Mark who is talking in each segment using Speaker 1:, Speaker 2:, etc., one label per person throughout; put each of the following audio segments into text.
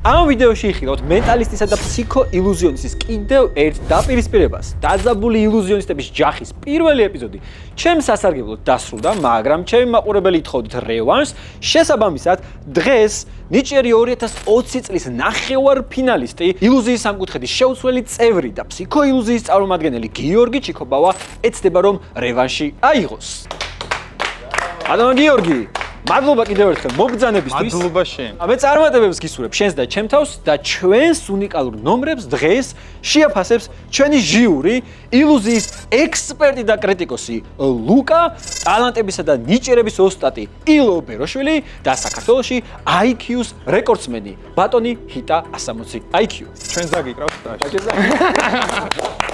Speaker 1: ამ ვიდეოში იხილავთ მენტალისტისა და ფსიქოილუზიონისტის კიდევ ერთ დაპირისპირებას. დაძაბული ილუზიონისტების ჯახის პირველი ეპიზოდი ჩემს სასარგებლოდ დასრულდა, მაგრამ ჩემი მაყურებელი ითხოვდით რევანშს. შესაბამისად, დღეს ნიჭიერი 2020 წლის ნახევარფინალისტი, ილუზიის სამკუთხედის შეუცვლელი წევრი და ფსიქოილუზიის წარმომადგენელი გიორგი ჩიქობავა ეცდება რომ რევანში აიღოს. ადონ გიორგი, მადლობა კიდევ ერთხელ მობრძანებისთვის.
Speaker 2: მადლობა შენ.
Speaker 1: მე წარმატებებს გისურვებ შენს და ჩემ თავს და ჩვენს უნიკალურ ნომრებს დღეს შეაფასებს ჩვენი ჟიური, ილუზიის ექსპერტი და კრიტიკოსი ლუკა, ტალანტებისა და ნიჭიერების ოსტატი ილო ბეროშვილი და საქართველოში IQ-ს რეკორდსმენი ბატონი ჰიტა 160 IQ.
Speaker 2: ჩვენს დაგიკრავთ და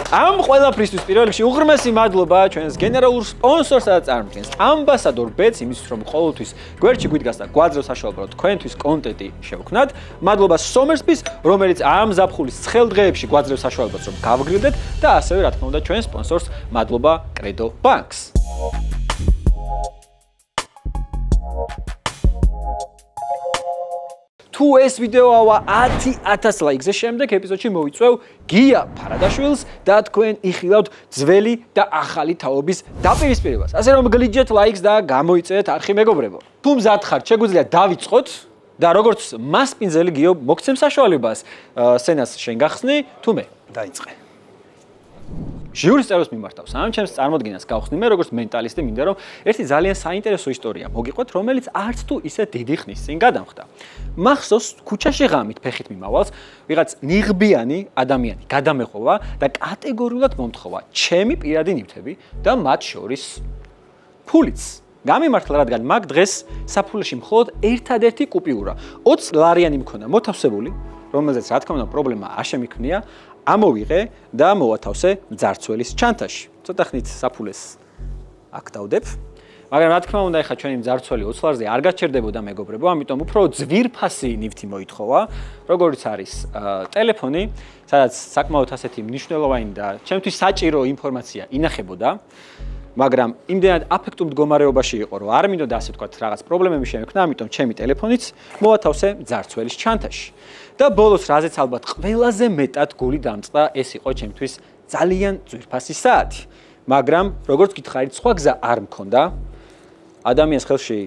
Speaker 1: ამ ყველაფრისთვის პირველ რიგში უღრმესი მადლობა ჩვენს გენერალურ სპონსორს და წარმოადგენს ამბასადორ ბეტს იმისთვის რომ ყოველთვის გვერდში გვიდგას და გვაძლევს საშუალება რომ თქვენთვის კონტენტი შევქმნათ. მადლობა სომერსპის, რომელიც ამ ზაფხულის ცხელ დღეებში გვაძლევს საშუალებას რომ გავგრილდეთ და ასევე რა თქმა უნდა ჩვენ სპონსორს მადლობა კრედო ბანკს. თუ ეს ვიდეო ავა 10,000 ლაიქზე შემდეგ ეპიზოდში მოვიწვევ გია ფარადაშვილს და თქვენ იხილავთ ძველი და ახალი თაობის დაპირისპირებას. ასე რომ გლიჯეთ ლაიქს და გამოიწევთ არხი მეგობრებო. თუ მზად ხართ, შეგვიძლია დავიწყოთ და როგორც მასპინძელი გიო მოგცემ საშუალებას სცენას შენ გახსნი თუ მე
Speaker 2: დაიწყე.
Speaker 1: ჟიურის წევრებს მიმართავს. ამ ჩემს წარმოდგენას გავხსნი მე როგორც მენტალისტი მინდა რომ ერთი ძალიან საინტერესო ისტორია მოგიყვეთ, რომელიც არც თუ ისე დიდი ხნის წინ გადამხდა. მახსოვს ქუჩაში ღამით ფეხით მიმავალს ვიღაც ნიღბიანი ადამიანი გადამეყოვა და კატეგორიულად მომთხოვა ჩემი პირადი ნივთები და მათ შორის ფულიც. გამიმართლა რადგან მაგ დღეს საფულეში მხოლოდ ერთადერთი კუპიურა 20 ლარიანი მქონდა მოთავსებული, რომელზეც რა თქმა უნდა პრობლემა არ შემიქმნია. ამოვიღე და მოვათავსე ძარცველის ჩანთაში. ცოტა ხნით საფულეს აქ დავდებ. მაგრამ რა თქმა უნდა, ეხა ჩვენი ძარცველი 20 ლარზე არ გაჩერდებოდა მეგობრებო, ამიტომ უფრო ძვირფასი ნივთი მოითხოვა, როგორც არის ტელეფონი, სადაც საკმაოდ ასეთი მნიშვნელოვანი და ჩემთვის საჭირო ინფორმაცია ინახებოდა. მაგრამ იმდენად აფექტურ მდგომარეობაში იყო, რომ არ მინდოდა ასე ვთქვათ, რაღაც პრობლემები შემექმნა, ამიტომ ჩემი ტელეფონიც მოვათავსე ძარცველის ჩანთაში. და ბოლოს რაზეც ალბათ ყველაზე მეტად გული დამწყდა, ეს იყო ჩემთვის ძალიან ძვირფასი საათი. მაგრამ როგორც გითხარით, სხვა გზა არ მქონდა. ადამიანს ხელში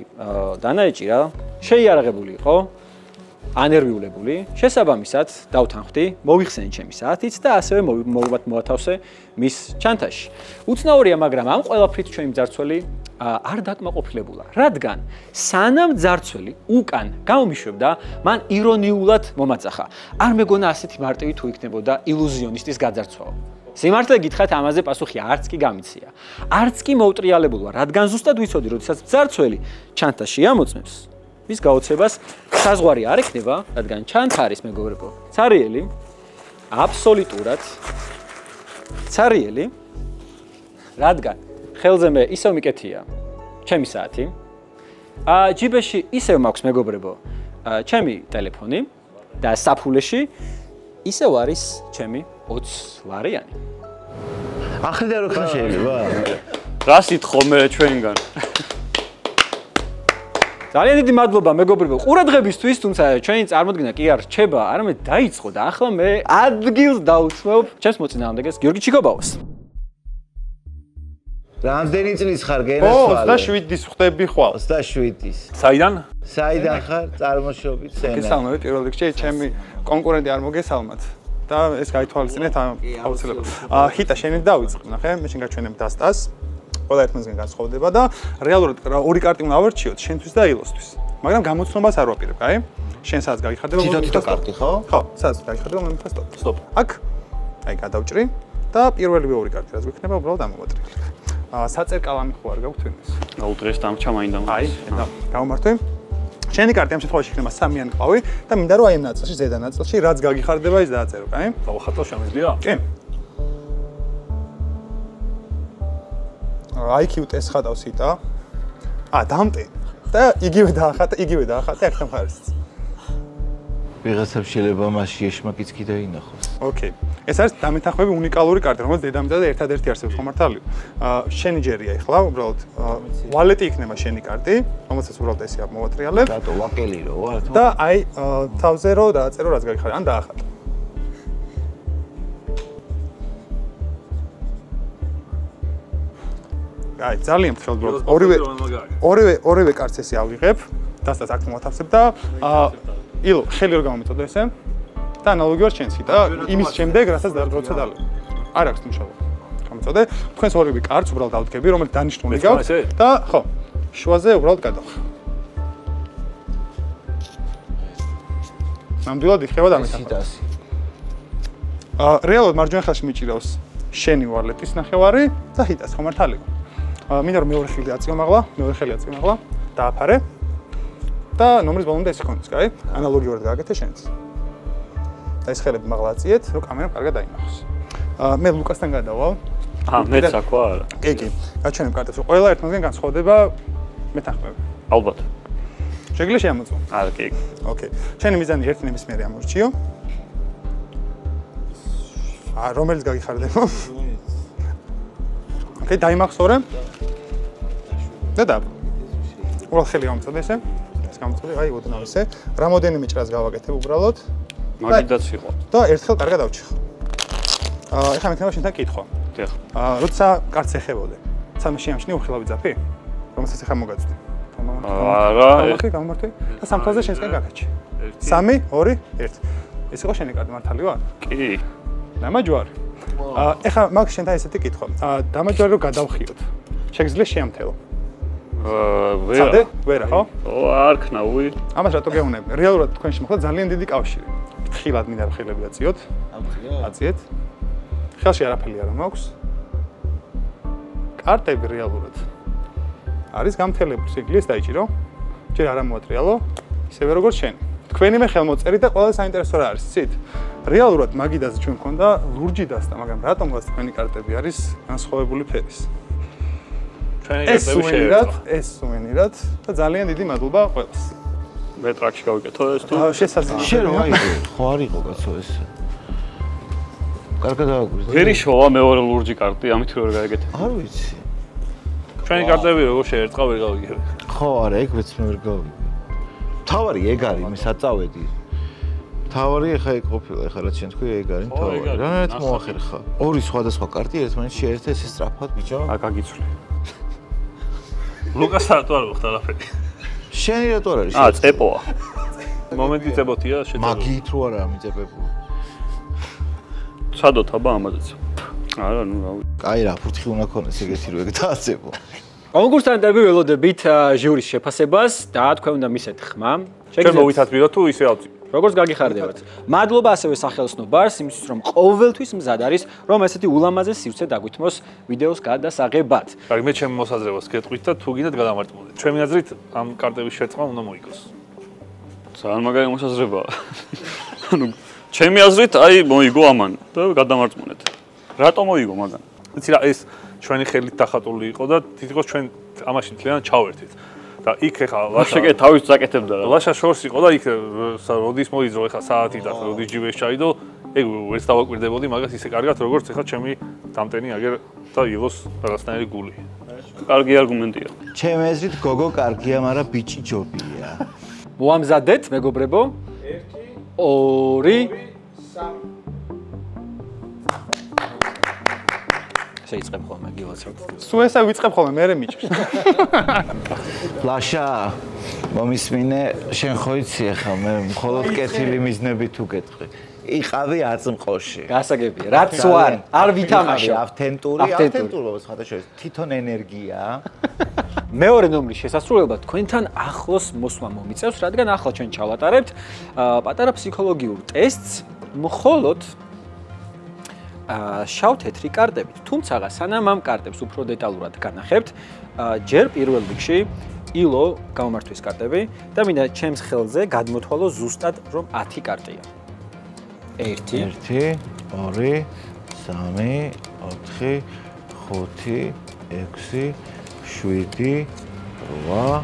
Speaker 1: დანაეჭირა, შეიარაღებული იყო, ანერვიულებული, შესაბამისად დავთანხმდი, მოვიხსენე ჩემი საათიც და ასევე მოვათავსე მის ჩანთაში. უცნაურია, მაგრამ ამ ყველაფრით ჩვენი ძარცველი არ დაკმაყოფილებულა, რადგან სანამ ძარცველი უკან გამომიშვებდა, მან ირონიულად მომაწახა. არ მეგონა ასეთი მარტივი თუ იქნებოდა ილუზიონისტის გაძარცვაო. სიმართლე გითხრათ, ამაზე პასუხი არც კი გამიცია. არც კი მოვტრიალებულა, რადგან ზუსტად ვიცოდი, როდესაც ძარცველი ჩანთაში ამოწმებს, მის გაოცებას საზღვარი არ ექნება, რადგან ჩანთა არის მეგობრებო. ცარიელი, აბსოლუტურად ცარიელი, რადგან ხელზე მე ისევ მიკეთია ჩემი საათი. ჯიბეში ისევ მაქვს მეგობრებო ჩემი ტელეფონი და საფულეში ისევ არის ჩემი 20 ლარიანი.
Speaker 3: ახრიდა რო ხარ შეიძლება?
Speaker 1: რა სითხო მე ჩვენგან? ძალიან დიდი მადლობა მეგობრებო ყურადღებისთვის, თუმცა ჩვენი წარმოდგენა კი არ რჩება, არამედ დაიწყო და ახლა მე ადგილს დავუცმევ ჩემს მოწინააღმდეგეს გიორგი ჩიქობაოს.
Speaker 3: რამდენი წლის ხარ გენასვალე?
Speaker 2: 27-ის ხვდები ხვალ.
Speaker 3: 27-ის.
Speaker 1: საიდან?
Speaker 3: საიდან ხარ? წარმოშობით სენა.
Speaker 2: გესალმები პირველ რიგში, ჩემი კონკურენტი არ მოგესალმათ და ეს გაითვალისწინეთ აუცილებლად. ჰიტა შენი დავიწყე, ნახე, მე შენ გაჩვენებ დასტას. ყველა ერთმანეთსგან განსხვავდება და რეალურად ორი კარტი უნდა ავარჩიოთ შენთვის და ილოსთვის. მაგრამ გამოცნობას არ ვაპირებ, კაი? შენ სადაც გაგიხარდება,
Speaker 3: თითო კარტი, ხო?
Speaker 2: ხო, სადაც გაგიხარდება, მე მითხრა სტოპ. აქ აი გადავჭრი და პირველივე ორი კარტი რაც გვექნება, უბრალოდ ამოვატრიალებ. საწერ კალამი ხო არ გაქვთ თქვენს?
Speaker 1: აუ დღეს დამრჩა მაინდა.
Speaker 2: აი, გავმართვი. შენი კარტი ამ შემთხვევაში იქნება სამიანი კლავი და მინდა რომ აი ამ ნაწილში, ზედა ნაწილში რაც გაგიხარდება, ის დააწერო, კაი?
Speaker 1: დავახატო შემიძლია?
Speaker 2: კი. IQ ტესტს ხატავს ჰიტა. დამტე. და იგივე დაახატე, აქ თამხარისიც.
Speaker 3: ვიღაცამ შეიძლება მასში ეშმაკიც კი დაინახოს.
Speaker 2: ოკეი. ეს არის დამეთანხმები უნიკალური კარტი, რომელიც დედამიწაზე ერთადერთი არსებობს ხომ მართალია. შენი ჯერია ეხლა, უბრალოდ ვალეტი იქნება შენი კარტი, რომელსაც უბრალოდ ესე მოვატრიალებ.
Speaker 3: რატო ვაკელირო ვარ?
Speaker 2: და აი თავზე რო დააწერო რაც გაიხარე, ან დაახატო. აი, ძალიან ფრთხილად უბრალოდ ორივე კარტს ესე ავიღებ, დასწრას აქ მოვათავსებ და ილო, ხელი რო გამომიწოდო ესე და ანალოგიურად შენსი და იმის შემდეგ, რასაც როცა დალევ. არ აქვს მუშაობა. გამიწოდე, თქვენს ორივე კარტს უბრალოდ ავდგები, რომელიც დანიშნული გაქვს და ხო, შუაზე უბრალოდ გადავხ. ნამდვილად იქნება დამეთანხმება. რეალურად მარჯვენა ხელში მიჭირავს შენი ვალეტის ნახევარი და ჰიტას ხომ მართალია. მინდა რომ მეორე ხელი აწიო მაღლა, დააფარე და ნომრის ბოლომდე ეს იქონდეს, კაი? ანალოგიურად გააკეთე შენც. და ეს ხელები მაღლა აწიეთ, რომ კამერამ კარგად დაინახოს. მე ლუკასთან გადავალ.
Speaker 1: მეც აქვა არა.
Speaker 2: კი. გაჩვენებ კარტებს, რომ ყველა ერთმანეთთან განსხვავდება მეთანხმები.
Speaker 1: ალბათ.
Speaker 2: შეგიძლია შემოწმო?
Speaker 1: არა, კი.
Speaker 2: ოკეი. შენი მიზანი ერთი ნებისმიერი ამორჩიო. რომელიც გაგიხარდება. ოკეი, დაიმახსოვრე. და და. უბრალოდ ხელი გამწოდე ესე. ეს გამწოდე, აი ოდნავ ესე. რამოდენიმე ჭრას გავაკეთებ უბრალოდ.
Speaker 1: მაგიდაც იყო.
Speaker 2: და ერთხელ კარგად ავჭიხო. ეხლა მექნება შენთან კითხვა.
Speaker 1: დიახ.
Speaker 2: როცა კარტს ეხებოდე, სამი შეამჩნი უხილავი ძაფი, რომელსაც ეხლა მოგაწვდი.
Speaker 1: არა.
Speaker 2: გამომართვე და სამთავზე შენსკენ გაკაჩი. 3, 2, 1. ეს იყო შენი კარტი მართალი ვარ?
Speaker 1: კი.
Speaker 2: დამაჯვარი. ეხლა მაგ შენთან ესეთი კითხვა. დამაჯვარი რომ გადავხიოთ. შეგიძლია შეამთელო?
Speaker 1: ვერა.
Speaker 2: ვერა, ხო?
Speaker 1: არ ქნაუი.
Speaker 2: ამას რატო გეუბნები? რეალურად თქვენში მოხდა ძალიან დიდი კავშირი. ფრთხილად მინდა რომ ხელები აწიოთ. აწიეთ. ხელში არაფერი არ მაქვს. კარტები რეალურად არის გამთელებული, შეგიძლია დაიჭირო. ჯერ არ მოატრიალო, ისევე როგორც შენ. თქვენი მე ხელმოწერი და ყველა საინტერესო რა არის, იცით? რეალურად მაგიდაზე ჩვენ მქონდა ლურჯი დასტა, მაგრამ რატომღაც თქვენი კარტები არის განსხვავებული ფერის. ეს სუვენირად და ძალიან დიდი მადლობა ყველას.
Speaker 1: მე ტრაქში გავიკეთო ეს თუ
Speaker 2: შესაძლოა.
Speaker 3: შენ რა იყო? ხო არ იყო კაცო ეს. კარგად დააგვირდა.
Speaker 1: ვერი შოვა მეორე ლურჯი კარტი, ამით როგორ გაიგეთ?
Speaker 3: არ ვიცი.
Speaker 1: ჩვენი კარტები როგორ შეერწყა ვერ გავიგებ.
Speaker 3: ხო, არა, ეგ მეც ვერ გავიგებ. თავარი ეგ არის, მე საწავედი. თავარი ეხა ეგ ყოფილა, ეხა რაც შენ თქვი ეგ არის თავარი. რანაირად მოახერხა. ორი სხვადასხვა კარტი ერთმანეთს შეერთე ესე სწრაფად ბიჭო.
Speaker 1: გაგიცვლი. ლუკას რატო არ მოხდა არაფერი?
Speaker 3: შენი რატო არ არის?
Speaker 1: წეპოა. მომენტი წებოთია შეძლო.
Speaker 3: მაგით რო არა მიწებებული.
Speaker 1: სადოთ აბა ამაზეც. არა, ნუ რავი.
Speaker 3: კაი რა, ფურთხი უნდა ქონდეს ეგეთი რო ეგ დააწებო.
Speaker 1: კონკურსთან ველოდებით ჟიურის შეფასებას და თქვენ უნდა მისცეთ ხმა.
Speaker 4: ჩვენ მოვითათბიროთ თუ ისე ავწი.
Speaker 1: როგორც გაგიხარდებათ. მადლობა ასევე სახელოსნობას იმისთვის რომ ყოველთვის მზად არის რომ ესეთი ულამაზეს სივრცე დაგვითმოს ვიდეოს გადასაღებად.
Speaker 4: კარგი, მე ჩემს მოსაზრებას გეტყვით და თუ გინდათ გადამარტყმოდეთ. ჩვენი აზრით ამ კარტების შერწყმა უნდა მოიგოს.
Speaker 1: ძალიან მაგარი მოსაზრებაა. ანუ ჩემი აზრით აი მოიგო ამან და გადამარტყმუნეთ. რატო მოიგო მაგან?
Speaker 4: იცი რა ეს ჩვენი ხელით დახატული იყო და თითქოს ჩვენ ამაში მთლიანად ჩავერთით. და იქ ეხა
Speaker 1: ლაშაკე თავის წაკეთებდა რა.
Speaker 4: ლაშა შორს იყო და იქ როდის მოიძრო ეხა საათი და როდის ჯიბეს ჩაიდო, ეგ ვერც დავაკვირდებოდი მაგას ისე კარგად როგორც ეხა ჩემი დამტენი აგერ და იღოს რაღაცნაირი გული.
Speaker 1: კარგი არგუმენტია.
Speaker 3: ჩემი აზრით გოგო კარგია, მაგრამ ბიჭი ჯობია.
Speaker 1: მოამზადეთ, მეგობრებო. 1 2 3 შეიძლება ხოლმე გილოცავ.
Speaker 2: სულ ესა ვიწყებ ხოლმე, მე მიჭირს.
Speaker 3: ლაშა, მომისმინე, შენ ხო იცი ახლა მე მხოლოდ კეთილი მიზნები თუ გეტყვი. იყავი აწმყოში.
Speaker 1: გასაგებია, რაც ვარ, არ ვითამაშო.
Speaker 3: ავთენტური სხვადასხვა თვითონ ენერგია.
Speaker 1: მეორე ნომრის შესასრულებლად თქვენთან ახლოს მოსვლა მომიწევს, რადგან ახლა ჩვენ ჩავატარებთ პატარა ფსიქოლოგიურ ტესტს, მხოლოდ შავ-თეთრი კარტებით. თუმცა სანამ ამ კარტებს უფრო დეტალურად განახებთ, ჯერ პირველ რიგში ილო გამომართვის კარტები და მინდა ჩემს ხელზე გადმოთვალო ზუსტად რომ 10 კარტია. 1
Speaker 3: 1 2 3 4 5 6 7 8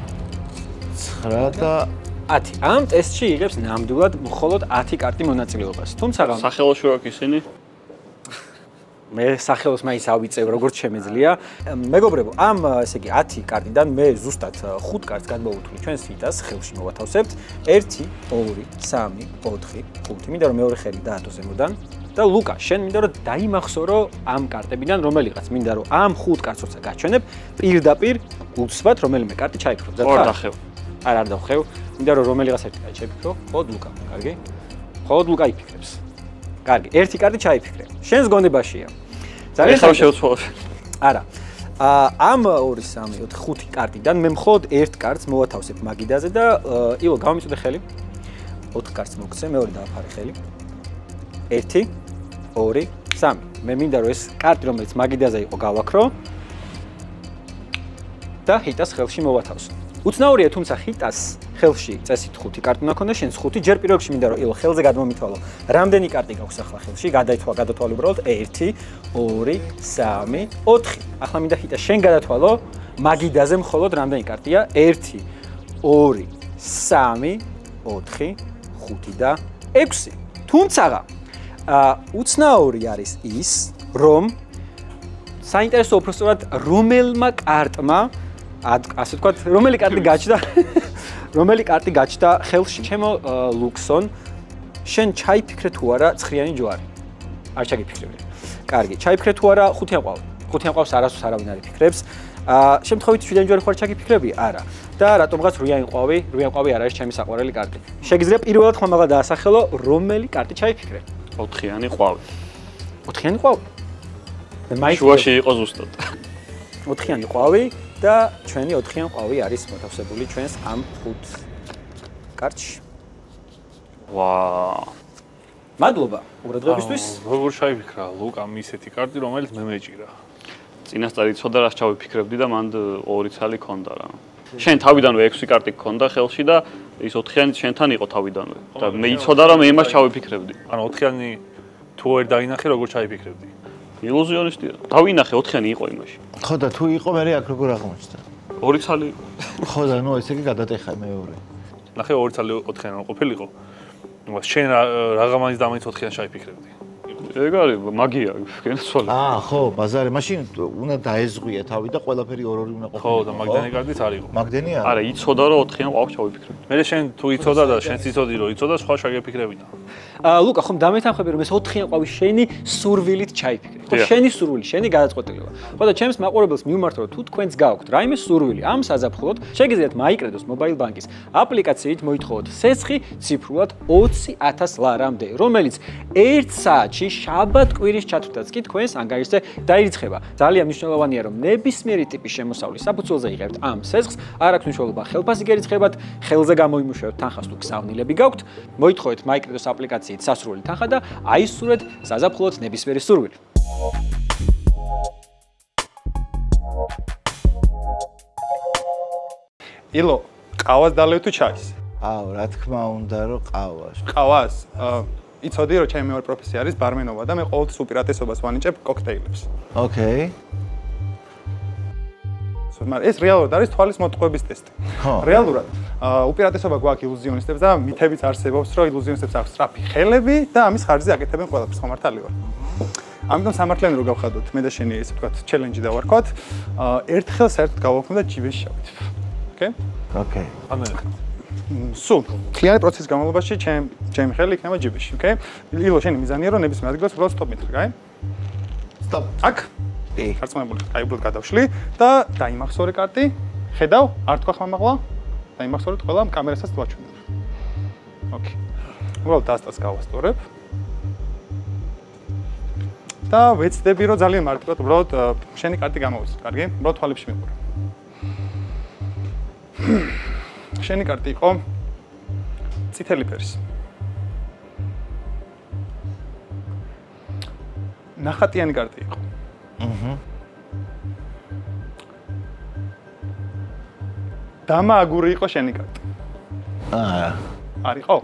Speaker 3: 9 და
Speaker 1: 10. ამ ტესტში იღებს ნამდვილად მხოლოდ 10 კარტი მონაწილეობას. თუმცა
Speaker 5: სახელოში აქვს ისინი.
Speaker 1: მე სახელოს მაინც ავიწევ როგორც შემეძლია. მეგობრებო, ამ ესე იგი 10 კარტიდან მე ზუსტად 5 კარტს გადმოვუთვლი ჩვენს ჰიტას, ხელში მოვათავსებთ. 1, 2, 3, 4, 5. მინდა რომ მეორე ხელი დაატო ზემოდან. და ლუკა, შენ მინდა რომ დაიმახსოვრო ამ კარტებიდან რომელიღაც. მინდა რომ ამ 5 კარტს როცა გაჩვენებ, პირდაპირ გულსვათ რომელიმე კარტი ჩაიფიქრო.
Speaker 5: ორ დახევ.
Speaker 1: არ დავხევ. მინდა რომ რომელიღაც ერთი კარტი ჩაიფიქრო. ხოდ ლუკა, კარგი? ხოდ ლუკა იფიქრებს. კარგი, ერთი კარტი ჩაიფიქრე. შენს გონებაშია.
Speaker 5: ძალიან შევცვალო.
Speaker 1: არა. ამ 2, 3, 4, 5 კარტიდან მე მხოლოდ ერთ კარტს მოვათავსებ მაგიდაზე და ილო გამომიწოდე ხელი. 4 კარტს მოგცე, მეორე დააფარე ხელი. 1, 2, 3. მე მინდა რომ ეს კარტი რომელიც მაგიდაზე იყო გავაქრო და ჰიტას ხელში მოვათავსო. უცნაურია თუმცა ჰიტას ხელში წესით 5 კარტი უნდა ქონდეს, შენს 5 ჯერ პირველ რიგში მინდა რომ ილო ხელზე გადმომითვალო. რამდენი კარტი გაქვს ახლა ხელში? გადათვალე უბრალოდ 1, 2, 3, 4. ახლა მინდა ჰიტა შენ გადათვალო მაგიდაზე მხოლოდ რამდენი კარტია? 1, 2, 3, 4, 5 და 6. თუმცა უცნაური არის ის, რომ საინტერესო უბრალოდ რომელმა კარტმა ასე ვთქვათ, რომელი კარტი გაჩნდა ხელში. ჩემო ლუქსონ, შენ ჩაიფიქრე თუ არა ცხრიანი ჯვარი? არ ჩაგიფიქრებია. კარგი, ჩაიფიქრე თუ არა ხუთიან ყვავი? ხუთიან ყვავს არასდროს არავინ არ იფიქრებს. შემთხვევით 7-იანი ჯვარი ხარ ჩაგიფიქრები? არა. და რატომღაც 8-იანი ყვავი? 8-იანი ყვავი არ არის ჩემი საყვარელი კარტი. შეგიძლია პირველად ხმამაღლა დაასახელო, რომელი კარტი ჩაიფიქრე?
Speaker 5: 4-იანი ყვავი.
Speaker 1: 4-იანი ყვავი?
Speaker 5: შუაში იყო ზუსტად.
Speaker 1: 4-იანი ყვავი და ჩვენი 4-იანი ყვავი არის მოთავსებული ჩვენს ამ 5 კარტში.
Speaker 5: ვა!
Speaker 1: მადლობა ყურადღებისთვის.
Speaker 4: როგორ ჩაიფიქრა ლუკამ ისეთი კარტი, რომელიც მე მეჭირა.
Speaker 5: წინასწარი ცოდა რას ჩავიფიქრებდი და მანდ 2 ცალი ქონდა რა. შენ თავიდანვე 6 კარტი ქონდა ხელში და ის 4-იანი შენთან იყო თავიდანვე. და მე იცოდა რომ მე იმას ჩავიფიქრებდი.
Speaker 4: ანუ 4-იანი თუ ვერ დაინახე, როგორ ჩაიფიქრებდი?
Speaker 5: ილუზიონისტია. დავინახე 4-იანი იყო იმაში.
Speaker 3: ხო და თუ იყო მე აქ როგორ აღმოჩნდა?
Speaker 5: 2 ცალი იყო.
Speaker 3: ხო და ნუ ესე იგი გადატეხა მეორე.
Speaker 4: ნახე 2 ცალი 4-იანი ყოფილიყო. ნუ შენ რაღა მაინც დამაინც 4-იანი ჩაიფიქრებდი.
Speaker 5: ეგ არის მაგია, გენაცვალე.
Speaker 3: ხო, ბაზარი, მაშინ უნდა დაეზღვია თავი და ყველაფერი ორ-ორი უნდა ყოფილიყო.
Speaker 4: ხო და მაგდენი კარტიც არ იყო.
Speaker 3: მაგდენია?
Speaker 5: არა, იცოდა რომ 4-იანი ყვავს ჩავიფიქრებდი.
Speaker 4: მე შენ თუ იცოდა და შენც იცოდი რომ იცოდა, სხვა შეგეფიქრებინა.
Speaker 1: ლუკა, ხომ დამეთანხმები რომ ეს 4-იანი ყვავი შენი სურვილით ჩაიფიქრე. ხო, შენი სურვილი, შენი გადაწყვეტილება. ხო და ჩემს მაყურებელს მივმართო რომ თუ თქვენც გააქვთ რაიმე სურვილი ამ საზაფხულოდ, შეგიძლიათ მაიკრედოს მობაილ ბანკის აპლიკაციით მოითხოვოთ სესხი ციფრულად 20,000 ლარამდე, რომელიც 1 საათში შაბათ კვირის ჩათვლითაც კი თქვენს ანგარიშზე დაირიცხება. ძალიან მნიშვნელოვანია რომ ნებისმიერი ტიპის შემოსავლის საფუძველზე იღებთ ამ სესხს, არ აქვს მნიშვნელობა ხელფასი გერიცხებათ, ხელზე გამოიმუშავებთ თანხას თუ ქსავნილები გაქვთ, მოითხოვეთ მაიკრედოს აპლიკაციით სასურველი თანხა და აისურვეთ საზაფხულოდ ნებისმიერი სურვილი.
Speaker 2: ილო, ყავას დალევ თუ ჩაის?
Speaker 3: რა თქმა უნდა რომ ყავას.
Speaker 2: ყავას? იცოდი რომ ჩემი მეორე პროფესია არის ბარმენობა და მე ყოველთვის უპირატესობას ვანიჭებ კოქტეილებს.
Speaker 3: ოკეი.
Speaker 2: მაგრამ ეს რეალურად არის თვალის მოტყუების ტესტი. რეალურად უპირატესობა გვაქვს ილუზიონისტებს და მითებიც არსებობს, რომ ილუზიონისტებს აქვს სწრაფი ხელები და ამის ხარჯზე აკეთებენ ყველაფერს, ხო მართალი ვარ? ამიტომ სამართლიანი რო გავხადოთ, მე და შენი ესე ვთქვათ, ჩელენჯი დავარქვათ. ერთხელ საერთოდ გავაქვთ და ჯიბეს შევით. ოკეი?
Speaker 3: ოკეი.
Speaker 2: სულ მთლიანი პროცესის განმავლობაში ჩემი ხელი იქნება ჯიბეში, ოკეი? ილო შენი მიზანია რომ ნებისმიერ ადგილას უბრალოდ სტოპ მითხრა, კაი? სტოპ. აქ? ხარწმუნებული, კაი, უბრალოდ გადავშლი და დაიმახსოვრე კარტი. ხედავ, არ თქვა ხმამაღლა. დაიმახსოვრეთ ყველა კამერასაც ვაჩვენებ. ოკეი. უბრალოდ დასტას გავასწორებ. და ვეცდები რომ ძალიან მარტივად უბრალოდ შენი კარტი გამოვიცნო, კარგი? უბრალოდ თვალებში მიყურე. შენი კარტი იყო წითელი ფერის. ნახატიანი კარტი იყო. დამააგური იყო შენი კარტი. არ იყო?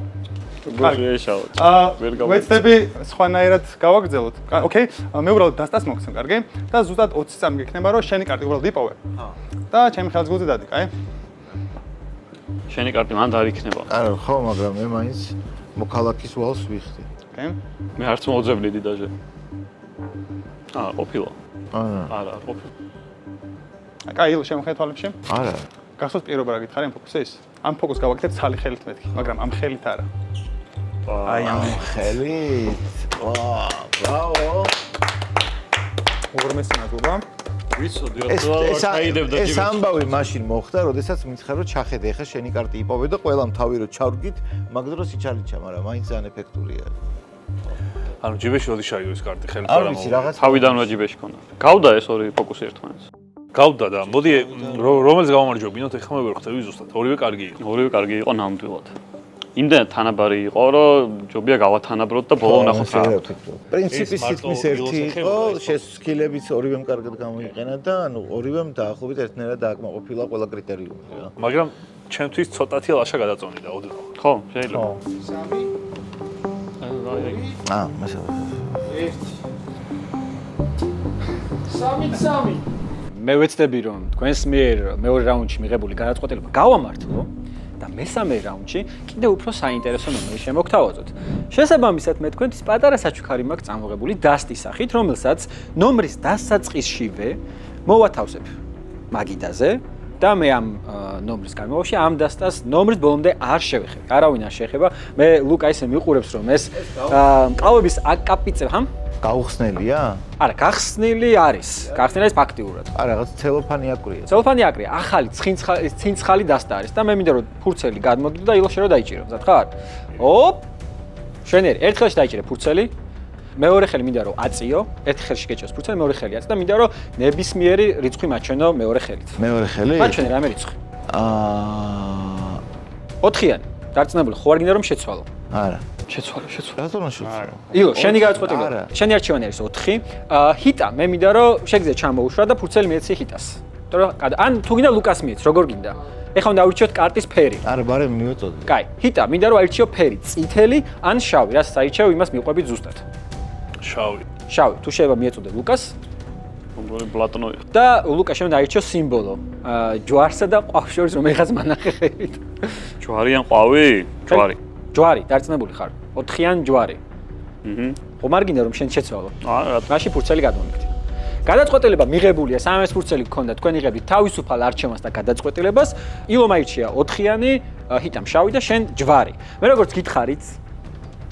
Speaker 2: ვეცდები სხვანაირად გავაგრძელოთ. ოკეი, მე უბრალოდ დასტას მოგცემ, კარგი? და ზუსტად 20 წამი გექნება, რომ შენი კარტი უბრალოდ იპოვე. და ჩემი ხელსგულზე დადი, კაი?
Speaker 5: შენი კარტი მანდ არ იქნება.
Speaker 3: არა, ხო, მაგრამ მე მაინც მოქალაქის ვალს ვიხდი.
Speaker 2: კი?
Speaker 5: მე არც მოძებნიდი დაჟე. ყოფილა. არა, ყოფილა.
Speaker 2: კაი, შემოხედე თვალებში?
Speaker 3: არა.
Speaker 2: გახსოვს პირობა რა გითხარი ამ ფოკუსის? ამ ფოკუსს გავაკეთებ ცალი ხელით მეთქი, მაგრამ ამ ხელით არა.
Speaker 3: აი ამ ხელით. ვა, ბრავო.
Speaker 2: უღრმესი მადლობა.
Speaker 5: ვიცოდი რა ჩაიდებდა
Speaker 3: ეს ამბავი მაშინ მოხდა, როდესაც მითხრა რომ ჩახედე, ეხა შენი კარტი იპოვე და ყველამ თავი რო ჩავრგით, მაგ დროს იჩალიჩა, მაგრამ მაინც ძალიან ეფექტურია.
Speaker 4: ანუ ჯიბეში როდი შაიდო ეს კარტი ხელით
Speaker 3: არ ვიცი რაღაც
Speaker 5: თავიდანვე ჯიბეში ქონდა. გავდა ეს ორი ფოკუსი ერთმანეთს.
Speaker 4: გავდა და მოდი რომელს გავამარჯვებინოთ, ეხლა მე ვერ ხვდები ზუსტად. ორივე კარგი იყო.
Speaker 5: ორივე კარგი იყო ნამდვილად. იმდენად თანაბარი იყო, რომ ჯობია გავათანაბროთ და ბოლო ვნახოთ რა.
Speaker 3: პრინციპი სიტყვის ერთი იყო, შესქილებიც ორივემ კარგად გამოიყენა და ანუ ორივემ დაახლოებით ერთნაირად დააკმაყოფილა ყველა კრიტერიუმი რა.
Speaker 4: მაგრამ ჩემთვის ცოტათი ლაშა გადაწონიდა ოდნავ.
Speaker 5: ხო, შეიძლება.
Speaker 3: მასალა.
Speaker 1: 3-3. მე ვეცდები რომ თქვენს მიერ მეორე რაუნდში მიღებული გადაწყვეტილება გავამართლო და მესამე რაუნდში კიდევ უფრო საინტერესო ნომერი შემოგთავაზოთ. შესაბამისად მე თქვენთვის პატარა საჩუქარი მაქვს წამოღებული დასტის სახით, რომელსაც ნომრის დასაწყისშივე მოვათავსებ მაგიდაზე და მე ამ ნომრის განმავლობაში ამ დასტას ნომრის ბოლომდე არ შევეხებ. არავინ არ შეეხება. მე ლუკა ისე მიყურებს რომ ეს მკლავების აკაპიცებ
Speaker 3: გაუხსნელია?
Speaker 1: არა, გახსნილი არის. გახსნილი არის ფაქტიურად.
Speaker 3: არა, რაღაც ცელოფანი აკვირია.
Speaker 1: ცელოფანი აკვირია. ახალი ცინცხალი დასტა არის და მე მინდა რომ ფურცელი გადმოგდო და ილოშე რომ დაიჭირო. მზად ხარ? ოპ! შენერი, ერთ ხელში დაიჭირე ფურცელი. მეორე ხელი მინდა რომ აწიო, ერთ ხელში გეჭოს ფურცელი, მეორე ხელი აწი და მინდა რომ ნებისმიერი რიცხვი მაჩვენო მეორე ხელით.
Speaker 3: მეორე ხელი?
Speaker 1: მაჩვენე რამე რიცხვი. 4-იანი. დარწმუნებული ხო არ გინდა რომ შეცვალო?
Speaker 3: არა.
Speaker 1: შეცვალე.
Speaker 3: რატომ შეცვალე?
Speaker 1: ილო, შენი გადაწყვეტილება. შენი არჩევანი არის 4. ჰიტა, მე მინდა რომ შეგძე ჩამოუშვა და ფურცელი მიეცი ჰიტას. იმიტომ რომ ან თუ გინდა ლუკას მიეც, როგორ გინდა? ეხლა უნდა აურჩიოთ კარტის ფერი.
Speaker 3: არა, ბარემ მივეწოდე.
Speaker 1: კაი, ჰიტა, მინდა რომ აირჩიო ფერი, წითელი ან შავი, რაც საირჩევ იმას მიყვებით ზუსტად.
Speaker 4: შავი.
Speaker 1: შავი, თუ შეიძლება მიეწოდე ლუკას.
Speaker 5: მომდორი ბლატონოი.
Speaker 1: და ლუკა შემდა აირჩიო სიმბოლო. ჯვარსა და ყავს შორის რომ ეხაც მანახეებით.
Speaker 5: ჯვარი ან ყვავი? ჯვარი.
Speaker 1: ჯვარი, დარწმუნებული ხარ? 4-იან ჯვარი. ხო მარგინდა რომ შენ შეცვალო.
Speaker 5: არა,
Speaker 1: მაშინ ფურცელი გადმომიგდი. გადაწყვეტილება მიღებულია, 3 ფურცელი გქონდა, თქვენ იღებდით თავისუფალ არჩევანს და გადაწყვეტილებას. ილო მაირჩია 4-იანი, ჰიტამ შავი და შენ ჯვარი. მე როგორც გითხარით,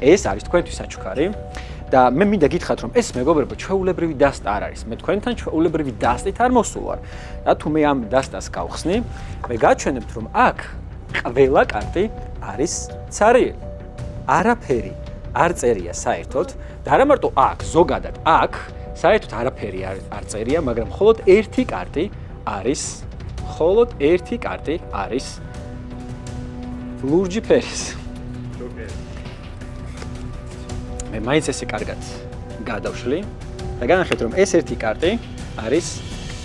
Speaker 1: ეს არის თქვენთვის საჩუქარი. და მე მინდა გითხრათ რომ ეს მეგობრებო ჩვეულებრივი დასტა არ არის. მე თქვენთან ჩვეულებრივი დასტით არ მოსულვარ. და თუ მე ამ დასტას გავხსნი, მე გაჩვენებთ რომ აქ ყველა კარტი არის ცარიელი. არაფერი არ წერია საერთოდ და არა მარტო აქ, ზოგადად აქ საერთოდ არაფერი არ წერია, მაგრამ მხოლოდ ერთი კარტი არის ლურჯი ფერის. მე მაინც ესე კარგად გადავშლი და განახეთ რომ ეს ერთი კარტი არის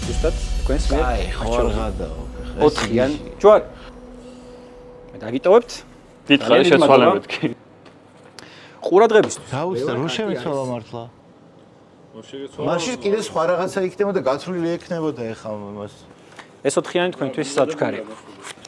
Speaker 1: ზუსტად თქვენს მიერ.
Speaker 3: აი, ხარ გადაო.
Speaker 1: 4-იან ჯვარი. მე დაგიტოვებთ.
Speaker 5: გითხარი შეცვალებთ კი.
Speaker 1: ყურადღებისთვის.
Speaker 3: დაუსტა, რო შემიცვალა მართლა? მაშინ კიდე სხვა რაღაცა იქნებოდა, გაცვლილი ექნებოდა ეხლა მას.
Speaker 1: ეს 4-იანი თქვენთვის საჩუქარია.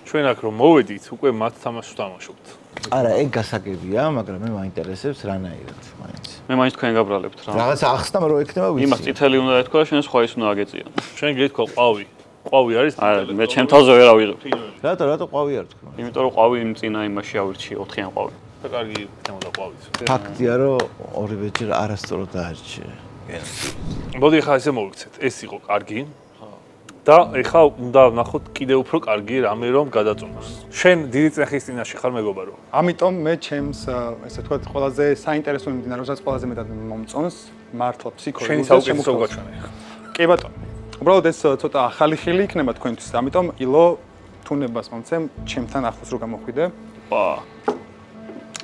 Speaker 4: ჩვენ აქ რომ მოვედით, უკვე მათ თამაშს ვთამაშობთ.
Speaker 3: არა, ეგ გასაგებია, მაგრამ მე მაინტერესებს რანაირად მაინც.
Speaker 5: მე მაინც თქვენ გაბრალებთ რა.
Speaker 3: რაღაცა ახსნა რო ექნება ვიცი.
Speaker 5: იმას წითელი უნდა ეთქვა და შენ სხვა ის უნდა აგეწია.
Speaker 4: ჩვენ გეთქვა ყვავი. ყვავი არის?
Speaker 5: არა, მე ჩემ თავზე ვერ ავიღებ.
Speaker 3: რატო ყვავი არ თქვა?
Speaker 5: იმიტომ რომ ყვავი იმ წინა იმაში ავირჩი 4-იან ყვავი.
Speaker 4: და კარგი იქნებოდა ყვავიც.
Speaker 3: ფაქტია, რომ ორივეჯერ არასწორად დაარჩე.
Speaker 4: მოდი ახლა ესე მოვიქცეთ. ეს იყო კარგი. და ეხლა უნდა ვნახოთ კიდევ უფრო კარგი რამე რომ გადაწონოს. შენ დიდი წნეხის წინაშე ხარ მეგობარო.
Speaker 2: ამიტომ მე ჩემს ესე ვთქვათ ყველაზე საინტერესო მიმდინარეობასაც ყველაზე მეტად მომწონს მართლა ფსიქოლოგიურად.
Speaker 4: შენი საუკეთესო გაჩვენა ეხლა.
Speaker 2: კი ბატონო. უბრალოდ ეს ცოტა ახალი ხილი იქნება თქვენთვის. ამიტომ ილო თუნებას მომცემ ჩემთან ახლოს რო გამოხვიდე.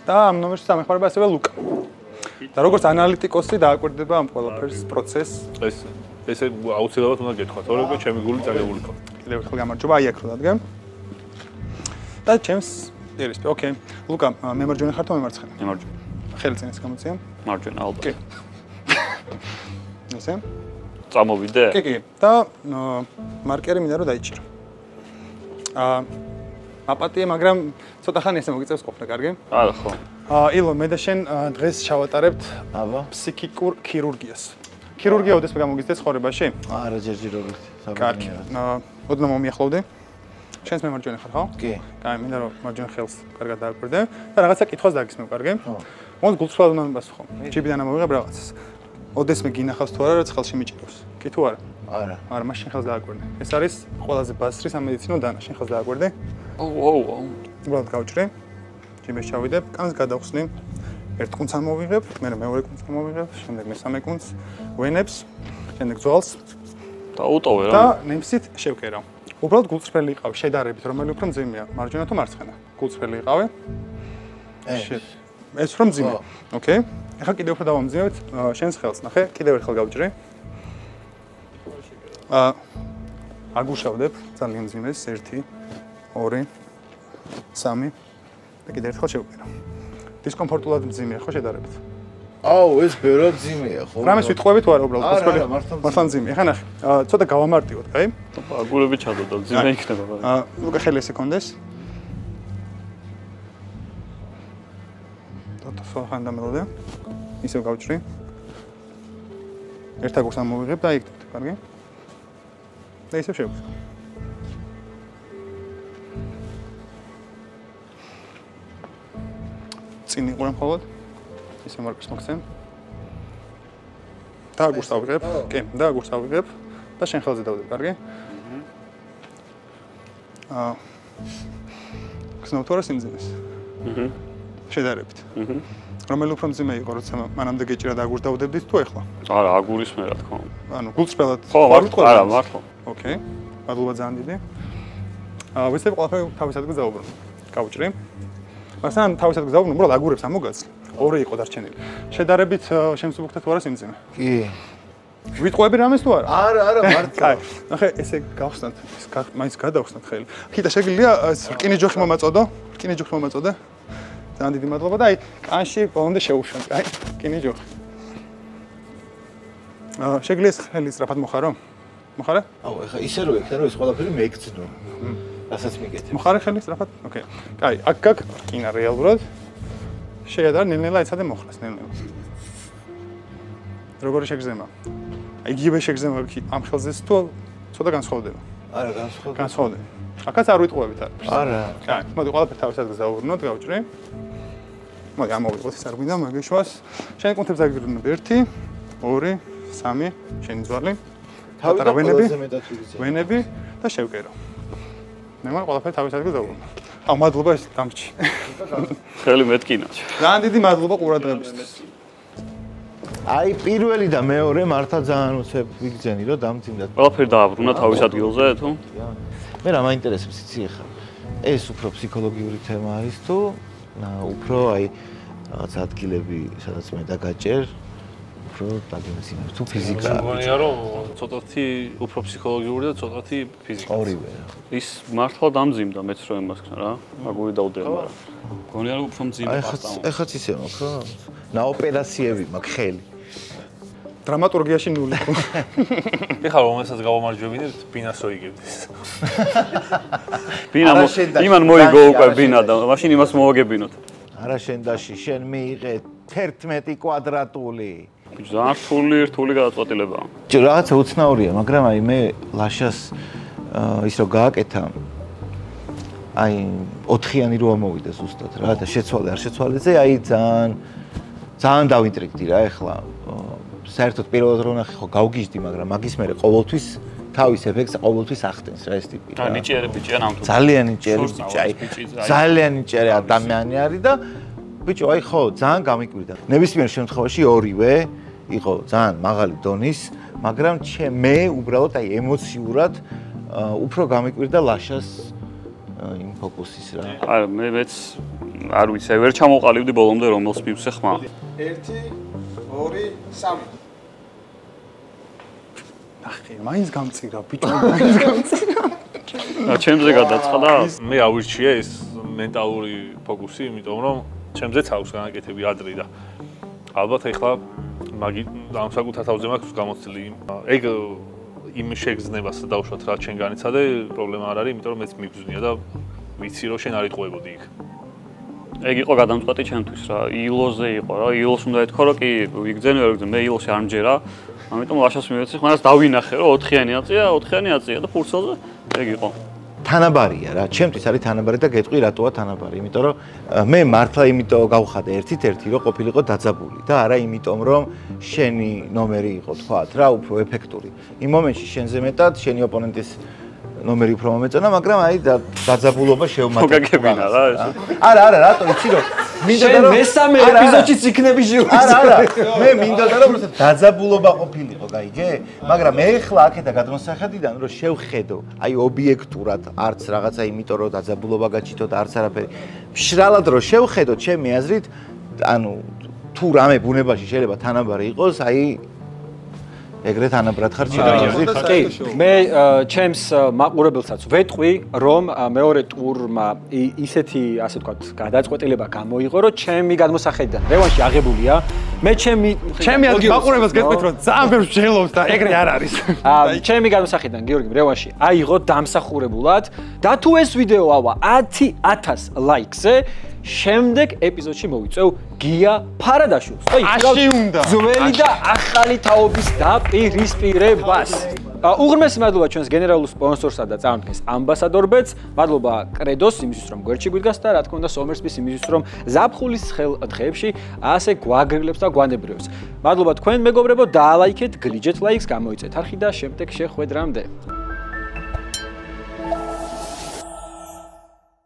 Speaker 2: და ამ ნომერში სამეხმარება ასევე ლუკა. და როგორც ანალიტიკოსი დააკვირდება ამ ყველაფერს პროცესს.
Speaker 4: ესე აუცილებლად უნდა გეთქვა, თორემ უკვე ჩემი გული წაგებული ხო.
Speaker 2: კიდევ ერთხელ გამარჯობა, აი აქ რო დადგემ. და ჩემს ერისპე, ოკეი. ლუკა, მე მარჯვენა ხარ თუ მე მარცხენა?
Speaker 5: მე მარჯვენა.
Speaker 2: ხელი წინას გამოცია?
Speaker 5: მარჯვენა ალბათ.
Speaker 2: კი. ესე?
Speaker 5: წამოვიდე?
Speaker 2: კი. და მარკერი მინდა რომ დაიჭირო. მაპატიე, მაგრამ ცოტა ხანი ესე მოგიწევს ყოფნა, კარგი?
Speaker 5: არა ხო.
Speaker 2: ილო, მე და შენ დღეს ჩავატარებთ
Speaker 3: აბა.
Speaker 2: ფსიქიკურ ქირურგიას. ქირურგია ოდესმე გამოგიცდეთ ცხოვრებაში?
Speaker 3: არა, ჯერჯერობით.
Speaker 2: კარგი. ოდნავ მომიახლოვდი. შენს მე მარჯვენა ხარ, ხო?
Speaker 3: კი.
Speaker 2: კაი, მინდა რომ მარჯვენა ხელს კარგად დააკვირდე და რაღაცა კითხვას დაგისმევ, კარგი? ხო. მოს გულწრფელად უნდა მიპასუხო. ჯიბიდან ამოვიღებ რაღაცას. ოდესმე გინახავს თუ არა, რაც ხელში მიჭირავს. კი თუ არა?
Speaker 3: არა.
Speaker 2: არა, მაშინ ხელს დააკვირდე. ეს არის ყველაზე ბასრი სამედიცინო დანა. შენ ხელს დააკვირდე?
Speaker 5: ოუ.
Speaker 2: უბრალოდ გავჭრე. ჯიბეს ჩავიდებ, კანს გადავხსნი. ერთ კუნძს ამოვიღებ, მე მეორე კუნძს ამოვიღებ, შემდეგ მესამე კუნძს, ვენებს, შემდეგ ძვალს
Speaker 5: და უტოვე რა.
Speaker 2: და ნემსით შევკერავ. უბრალოდ გულწრფელი იყავი, შედარებით, რომელი უფრო მძიმეა, მარჯვენა თუ მარცხენა. გულწრფელი იყავი. ეს რომ მძიმე. ოკეი. ახლა კიდევ უფრო დავამძიმებთ შენს ხელს, ნახე, კიდევ ერთხელ გავჭრე. აგუშავდებ ძალიან მძიმეს 1 2 3 და კიდევ ერთხელ შევკერავ. დისკომფორტულად მძიმეა ხო შედარებით?
Speaker 3: აუ, ეს ბევრად მძიმეა, ხო?
Speaker 2: რამეს ვიტყვევი თუ არა უბრალოდ?
Speaker 3: არა,
Speaker 2: მართლა მძიმე. ახლა ნახე, ცოტა გავამარტივოთ, კაი?
Speaker 5: აგურები ჩადოდა, მძიმე იქნება.
Speaker 2: უკა ხელი ესე კონდეს. და სხვა ხან დამელოდე. ისევ გავჭრი. ერთ აგურს ამოვიღებ და იქ, კარგი? და ისევ შევკრავ. წინ იყურე მხოლოდ. ისე მარკას მოგცემ. და აგურს ავიღებ. კი, და აგურს ავიღებ და შენ ხელზე დავდებ, კარგი? გზნობ თუ არა სიმძიმეს? შედარებით. რომელი უფრო მძიმე იყო, როცა მანამდე გეჭირა და აგურს დავდებდით თუ ეხლა?
Speaker 5: არა, აგურის მე რა თქმა უნდა.
Speaker 2: ანუ გულწრფელად.
Speaker 5: ხო, არა, მართლა.
Speaker 2: ოკეი. მადლობა ძალიან დიდი. ვეცდები ყველაფერი თავის ადგილზე დავუბრუნო. გავჭრი. მაგრამ თავის ადგილზე დავუბრუნო, უბრალოდ აგურებს ამოგაცლი. ორი იყო დარჩენილი. შედარებით შემსუბუქდა თუ არა სიმძიმე?
Speaker 3: კი.
Speaker 2: ვიტყვები რამეს თუ არა?
Speaker 3: არა, მართლა.
Speaker 2: კაი. ნახე, ესე გავხსნათ, მაინც გადავხსნათ ხელი. ხითა შეგიძლია რკინის ჯოხი მომაწოდო? რკინის ჯოხი მომაწოდე? ძალიან დიდი მადლობა და აი, კანში ბოლომდე შეუშვენ, კაი? რკინის ჯოხი. შეგიძლია ხელი სწრაფად მოხარო? მოხარა?
Speaker 3: აუ, ეხა ისე რო ეხა რომ ეს ყველაფერი მეკცნო. რასაც მიგეთებ.
Speaker 2: მოხარა ხელი სწრაფად? ოკეი. კაი, აქ გაკ რკინა რეალურად. შეადარ ნელ-ნელა ეცადე მოხრას, ნელ-ნელა. როგორი შეგრძემა? აი, იგივე შეგრძემა ამ ხელზეც თუ ცოტა განსხვავდება?
Speaker 3: არა, განსხვავდება.
Speaker 2: განსხვავდება. აქაც არ ვიტყუებით არის.
Speaker 3: არა.
Speaker 2: კაი, მოდი ყველაფერი თავის ადგილზე დავუბრუნოთ, გავჭრი. მოდი ამოვიღოთ ის არ გვინდა, მაგეშვას. შენი კუნთებს აგიბრუნებ 1 2 3 შენი ძვალი.
Speaker 3: თავი და ყველაზე მეტად ვიგრძე.
Speaker 2: ვენები და შევკერავ. მე მაგ ყველაფერი თავის ადგილზე დავუბრუნო. აუ, მადლობა ეს დამჭი.
Speaker 5: ხელი მეტკინა.
Speaker 2: ძალიან დიდი მადლობა ყურადღებისთვის.
Speaker 3: აი, პირველი და მეორე მართლა ძალიან უცებ ვიგრძენი, რომ დამძიმდა.
Speaker 5: ყველაფერი დააბრუნა თავის ადგილზე თუ?
Speaker 3: მე რა მაინტერესებს იცი ახლა? ეს უფრო ფსიქოლოგიური თემა არის თუ უფრო აი რაღაც ადგილები, სადაც მე დაგაჭერ, უფრო დაგემძიმებ თუ ფიზიკა.
Speaker 4: მგონია რომ ცოტათი უფრო ფსიქოლოგიური და ცოტათი ფიზიკა.
Speaker 3: ორივე რა.
Speaker 5: ის მართლა დამძიმდა მეც რომ ემასქნა რა. აგური დაუდეა მაგრამ. მგონია რომ უფრო მძიმე პასტა.
Speaker 3: ეხაც ისე მაქვს რა. ნაოპერაციები მაქვს ხელი.
Speaker 2: დრამატურგიაში 0.
Speaker 4: ეხლა რომელსაც გავამარჯვებინებთ, ბინას როიგებდეს.
Speaker 5: ბინა იმან მოიგო უკვე ბინა და მაშინ იმას მოვაგებინოთ.
Speaker 3: არა შენდაში, შენ მიიღე 11 კვადრატული.
Speaker 5: ძალიან რთული გადაწყვეტილებაა.
Speaker 3: რაღაცა უცნაურია, მაგრამ აი მე ლაშას ის რო გააკეთა აი 4-იანი რო ამოვიდა ზუსტად რა და შეცვალე არ შეცვალეზე აი ძალიან დავინტრიგდი რა ეხლა საერთოდ პირველად რო ნახე ხო გავგიჟდი მაგრამ მაგის მერე ყოველთვის თავის ეფექტს ყოველთვის ახდენს რა ეს ტიპი
Speaker 5: და ნიჭიერი ბიჭია ნამდვილად
Speaker 3: ძალიან ნიჭიერი ბიჭი ძალიან ნიჭიერი ადამიანი არის და ბიჭო აი ხო ძალიან გამიკვირდა ნებისმიერ შემთხვევაში ორივე იყო ძალიან მაღალი დონის მაგრამ მე უბრალოდ აი ემოციურად უფრო გამიკვირდა ლაშას იმ ფოკუსის რა.
Speaker 5: არა, მეც არ ვიცი, ვერ ჩამოყალიბდი ბოლომდე რომელს მივსე ხმა.
Speaker 2: 1 2 3 ნახე, მაინც გამწირა, ბიჭო, მაინც გამწირა.
Speaker 5: და ჩემზე გადაწყდა.
Speaker 4: მე ავირჩიე ეს მენტალური ფოკუსი, იმიტომ რომ ჩემზეც აქვს განაკეთები ადრე და ალბათ ეხლა ამ საკუთარ თავზე მაქვს გამოცდილი. ეგ იმ შეგრძნებას დავუშვათ რა ჩემ განიცადე პრობლემა არ არის, იმიტომ რომ მეც მიგზნია და ვიცი რომ შენ არ იტყუებოდი იქ.
Speaker 5: ეგ იყო გადამწყვეტი ჩემთვის რა. ილოზე იყო რა. ილოს უნდა ეთქო რომ კი ვიგძენ ვერ ვიგძენ. მე ილოში არ მჯერა. ამიტომ ლაშას მივეცი, ხმარას დავინახე რომ 4-იანი აწია და ფურცელზე ეგ იყო.
Speaker 3: თანაბარია რა, ჩემთვის არის თანაბარი და გეტყვი რატოა თანაბარი, იმიტომ რომ მე მართლა იმიტომ გავხადე ერთით-ერთი რომ ყოფილიყო დაძაბული და არა იმიტომ რომ შენი ნომერი იყო თქვათ რა, უფრო ეფექტური. იმ მომენტში შენზე მეტად შენი ოპონენტის ნომერი უფრო მომეწონა, მაგრამ აი დაძაბულობა შევმატა.
Speaker 5: მოგაგებინა რა ეს.
Speaker 3: არა, რატო იცი რომ მინდა
Speaker 1: შენ მესამე ეპიზოდშიც იქნები ჟიურის.
Speaker 3: არა, მე მინდა და რომ დაძაბულობა ყოფილიყო, გაიგე? მაგრამ ეხლა აქეთა გადმოსახედიდან რომ შევხედო, აი ობიექტურად არც რაღაცა იმიტომ რომ დაძაბულობა გაჩითო და არც არაფერი. მშრალად რომ შევხედო, ჩემი აზრით, ანუ თუ რამე ბუნებაში შეიძლება თანაბარი იყოს, აი ეგრე თანაბრად ხარ შეიძლება.
Speaker 1: კი, მე ჩემს მაყურებელსაც ვეტყვი, რომ მეორე ტურმა ისეთი, ასე ვთქვათ, გადაწყვეტილება გამოიღო, რომ ჩემი გადმოსახედიდან რევანში აღებულია. მე ჩემი
Speaker 2: მაყურებელს გეტყვით, რომ ძალიან ბევრს ვშელობს და ეგრე არ არის.
Speaker 1: ჩემი გადმოსახედიდან გიორგი რევანში აიღო დამსახურებულად და თუ ეს ვიდეო ავა 10,000 ლაიქზე შემდეგ ეპიზოდში მოვიწევ გია ფარადაშვილს.
Speaker 2: აში უნდა.
Speaker 1: ძველი და ახალი თაობის დაპირისპირებას. უღრმესი მადლობა ჩვენს გენერალურ სპონსორსა და წარმოადგენს ამბასადორბეთს. მადლობა კრედოს იმისთვის რომ გვერდში გვიდგას და რა თქმა უნდა სომერსმის იმისთვის რომ ზაფხულის ხელ დღეებში ასე გვაგრილებს და გვანებრევს. მადლობა თქვენ მეგობრებო, დაალაიქეთ, გლიჯეთ ლაიქს, გამოიწეთ არხი და შემდეგ შეხვედრამდე.